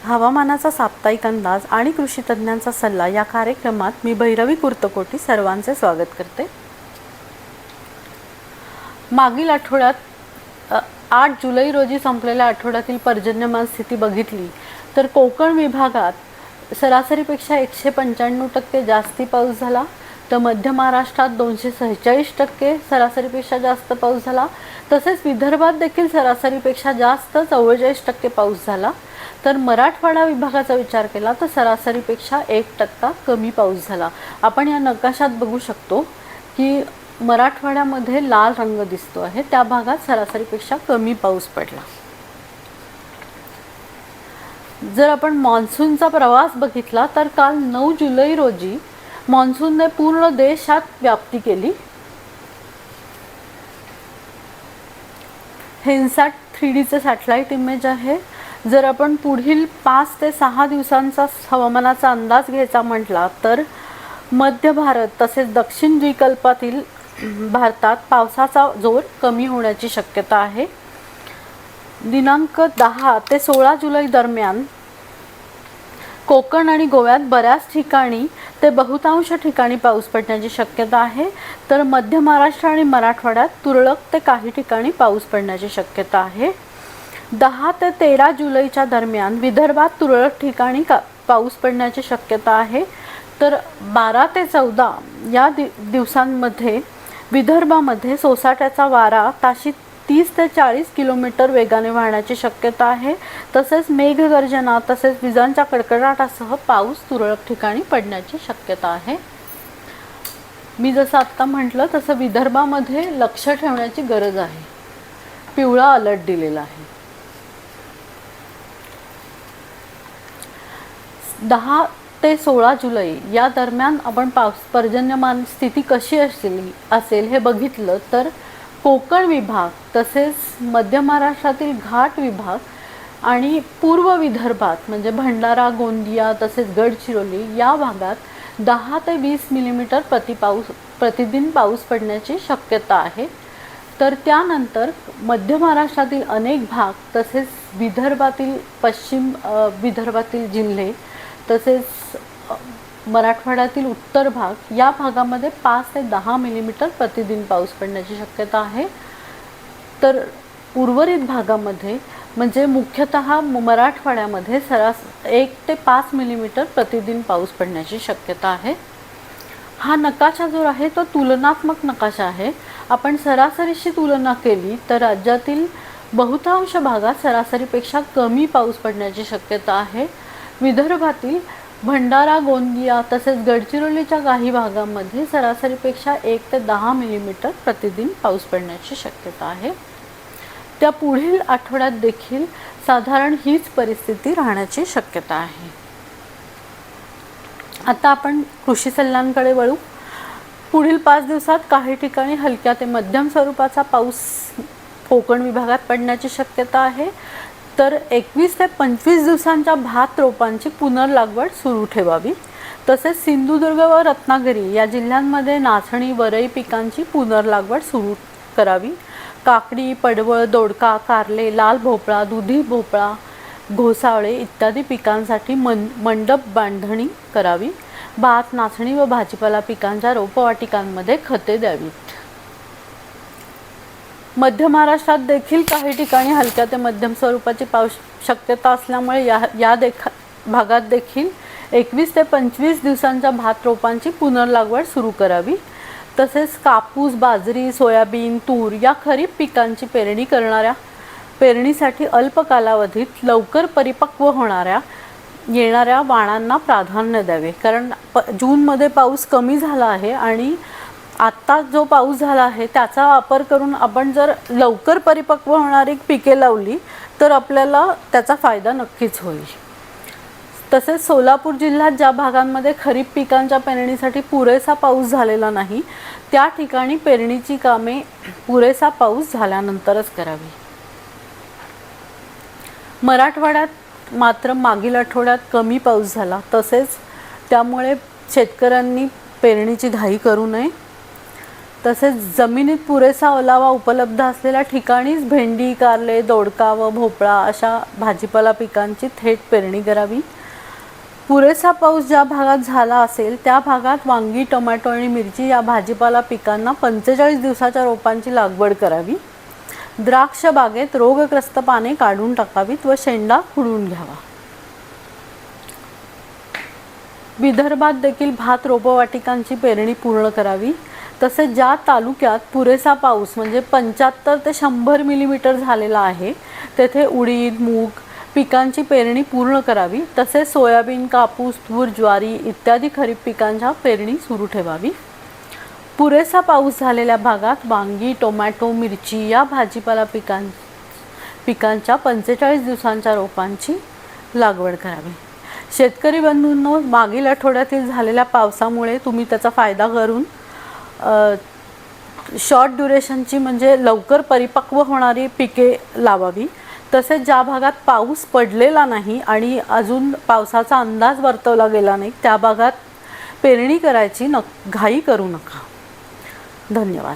हवामानाचा साप्ताहिक अंदाज आणि कृषी तज्ज्ञांचा सल्ला या कार्यक्रमात मी भैरवी कुर्तकोटी सर्वांचे स्वागत करते। मागील आठवड्यात 8 जुलै रोजी संपलेल्या आठवड्यातील पर्जन्यमान स्थिती बघितली तर कोकण विभागात सरासरीपेक्षा 195% जास्ती पाऊस झाला, तर मध्य महाराष्ट्रात 246% सरासरीपेक्षा जास्त पाऊस झाला, तसेच विदर्भात देखील सरासरीपेक्षा जास्त 44% पाऊस झाला। तर मराठवाडा विभागाचा विचार केला तर सरासरीपेक्षा 1% कमी पाऊस झाला। आपण या नकाशात बघू शकतो की मराठवाड्यामध्ये लाल रंग दिसतो आहे, त्या भागात सरासरीपेक्षा कमी पाऊस पडला। जर आपण मान्सूनचा प्रवास बघितला तर काल 9 जुलै रोजी मान्सूनने पूर्ण देशात व्याप्ती केली। हेन्सॅट 3Dचे सॅटेलाइट इमेज आहे। जर आपण पुढील 5 ते 6 दिवसांचा हवामानाचा अंदाज घ्यायचा म्हटला तर मध्य भारत तसेच दक्षिण द्वीपकल्पातील भारतात पावसाचा जोर कमी होण्याची शक्यता आहे। दिनांक 10 ते 16 जुलै दरम्यान कोकण आणि गोव्यात बऱ्याच ठिकाणी ते बहुतांश ठिकाणी पाऊस पडण्याची शक्यता आहे, तर मध्य महाराष्ट्र आणि मराठवाड्यात तुरळक ते काही ठिकाणी पाऊस पडण्याची शक्यता आहे। 10 ते 13 जुलैच्या दरम्यान विदर्भात तुरळक ठिकाणी पाऊस पडण्याची शक्यता आहे, तर 12 ते 14 या दिवसांमध्ये विदर्भामध्ये सोसाट्याचा वारा ताशी 30 ते 40 किलोमीटर वेगाने वाहण्याची शक्यता आहे। तसेच मेघगर्जना तसेच विजांच्या कडकडाटासह पाऊस तुरळक ठिकाणी पडण्याची शक्यता आहे। मी जसं आत्ता म्हटलं तसं विदर्भामध्ये लक्ष ठेवण्याची गरज आहे, पिवळा अलर्ट दिलेला आहे। 10 ते 16 जुलै या दरम्यान आपण पर्जन्यमान स्थिती कशी असेल हे बघितलं तर कोकण विभाग तसेच मध्य महाराष्ट्रातील घाट विभाग आणि पूर्व विदर्भात म्हणजे भंडारा, गोंदिया तसेच गडचिरोली या भागात 10 ते 20 मिलीमीटर प्रतिदिन पाऊस पडण्याची शक्यता आहे। तर त्यानंतर मध्य महाराष्ट्रातील अनेक भाग तसेच विदर्भातील पश्चिम विदर्भातील जिल्हे तसेच मराठवाड्यातील उत्तर भाग या भागामध्ये 5 ते 10 मिलीमीटर प्रतिदिन पाऊस पडण्याची शक्यता आहे। तर उर्वरित भागामध्ये म्हणजे मुख्यतः मराठवाड्यामध्ये 1 ते 5 मिलीमीटर प्रतिदिन पाऊस पडण्याची शक्यता आहे। हा नकाशा जो आहे तो तुलनात्मक नकाशा आहे। आपण सरासरीशी तुलना केली तर राज्यातील बहुतांश भागात सरासरीपेक्षा कमी पाऊस पडण्याची शक्यता आहे। विदर्भातील भंडारा, गोंदिया तसेच गडचिरोलीच्या काही भागांमध्ये सरासरीपेक्षा 1 ते 10 मिलीमीटर प्रतिदिन पाऊस पडण्याची शक्यता आहे। त्या पुढील आठवड्यात देखील साधारण हीच परिस्थिती राहण्याची शक्यता आहे। आता आपण कृषी सल्ल्यांकडे वळू। पुढील 5 दिवसात काही ठिकाणी हलक्या ते मध्यम स्वरूपाचा पाऊस कोकण विभागात पडण्याची शक्यता आहे, तर 21 ते 25 दिवसांच्या भात रोपांची पुनर्लागवड सुरू ठेवावी। तसेच सिंधुदुर्ग व रत्नागिरी या जिल्ह्यांमध्ये नाचणी, वरई पिकांची पुनर्लागवड सुरू करावी। काकडी, पडवळ, दोडका, कारले, लाल भोपळा, दुधी भोपळा, घोसावळे इत्यादी पिकांसाठी मंडप बांधणी करावी। भात, नाचणी व भाजीपाला पिकांच्या रोपवाटिकांमध्ये खते द्यावीत। मध्य महाराष्ट्रात देखील काही ठिकाणी हलक्या ते मध्यम स्वरूपाची पाऊस शक्यता असल्यामुळे या भागात देखील 21 ते 25 दिवसांच्या भात रोपांची पुनर्लागवड सुरू करावी। तसेच कापूस, बाजरी, सोयाबीन, तूर या खरीप पिकांची पेरणीसाठी अल्प कालावधीत लवकर परिपक्व येणाऱ्या वाणांना प्राधान्य द्यावे, कारण जूनमध्ये पाऊस कमी झाला आहे आणि आत्ता जो पाऊस झाला आहे त्याचा वापर करून आपण जर लवकर परिपक्व होणारी पिके लावली तर आपल्याला त्याचा फायदा नक्कीच होईल। तसेच सोलापूर जिल्ह्यात ज्या भागांमध्ये खरीप पिकांच्या पेरणीसाठी पुरेसा पाऊस झालेला नाही त्या ठिकाणी पेरणीची कामे पुरेसा पाऊस झाल्यानंतरच करावी। मराठवाड्यात मात्र मागील आठवड्यात कमी पाऊस झाला, तसेच त्यामुळे शेतकऱ्यांनी पेरणीची घाई करू नये। तसेच जमिनीत पुरेसा ओलावा उपलब्ध असलेल्या ठिकाणीच भेंडी, कारले, दोडका व भोपळा अशा भाजीपाला पिकांची थेट पेरणी करावी. पुरेसा पाऊस ज्या भागात झाला असेल त्या भागात वांगी, टोमॅटो आणि मिरची या भाजीपाला पिकांना 45 दिवसाच्या रोपांची लागवड करावी. द्राक्ष बागेत रोगग्रस्त पाने काढून टाकावीत व शेंडा खुडून घ्यावा. विदर्भात देखील भात रोपवाटिकांची पेरणी पूर्ण करावी. तसेच ज्या तालुक्यात पुरेसा पाऊस म्हणजे 75 ते 100 मिलीमीटर झालेला आहे तेथे उडीद, मूग पिकांची पेरणी पूर्ण करावी. तसेच सोयाबीन, कापूस, तूर, ज्वारी इत्यादी खरीप पिकांच्या पेरणी सुरू ठेवावी. पुरेसा पाऊस झालेल्या भागात वांगी, टोमॅटो, मिरची या भाजीपाला पिकांच्या 45 दिवसांच्या रोपांची लागवड करावी. शेतकरी बंधूंनो, मागील आठवड्यातील झालेल्या पावसामुळे तुम्ही त्याचा फायदा करून शॉर्ट ड्युरेशनची म्हणजे लवकर परिपक्व होणारी पिके लावावी. तसेच ज्या भागात पाऊस पडलेला नाही आणि अजून पावसाचा अंदाज वर्तवला गेला नाही त्या भागात पेरणी करायची घाई करू नका. धन्यवाद.